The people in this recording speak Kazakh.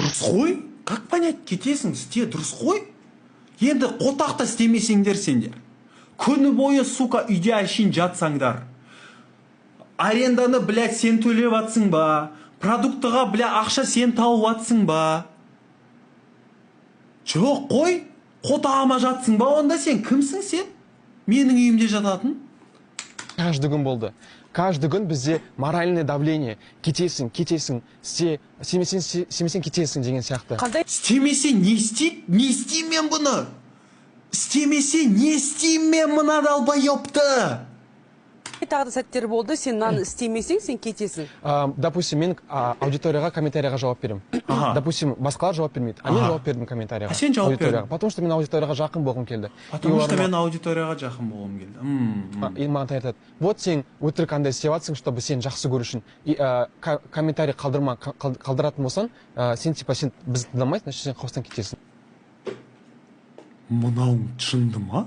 дұрыс қой. Как понять, кетесің, істе, дұрыс қой. Енді қотақта істемесеңдер сендер. Күні бойы, сука, үйде әшейін жатсаңдар. Аренданы, блядь, сен төлеп атсың ба? Продуктыға, блядь, ақша сен тауып атсың ба? Жоқ қой. Қотағыма жатсың ба? Онда сен кімсің сен? Менің үйімде жататын? Каждый күн болды. Каждый күн бізде моральное давление. Кетесің, істемесең кетесің деген сияқты. Істемесе не істейді? Не істеймін мен бұны? Істемесе не істеймін мен мына далбайопты? Тағы да сәттер болды, сен наны істемесең, сен кетесің. Допустим, мен аудиторияға, комментарияға жауап берем. Допустим, басқалар жауап бермейді. А мен жауап бердім комментарияға. А сен жауап бердің? Потому что мен аудиторияға жақын болғым келді. Потому что мен аудиторияға жақын болғым келді. И маған айтады, вот сен өтірік андай істеп жатсың, чтобы сен жақсы көру үшін. Комментарий қалдыратын болсаң, сен типа сен бізді тыңдамайсың, значит сен қауыстан кетесің. Мынауың шынды ма?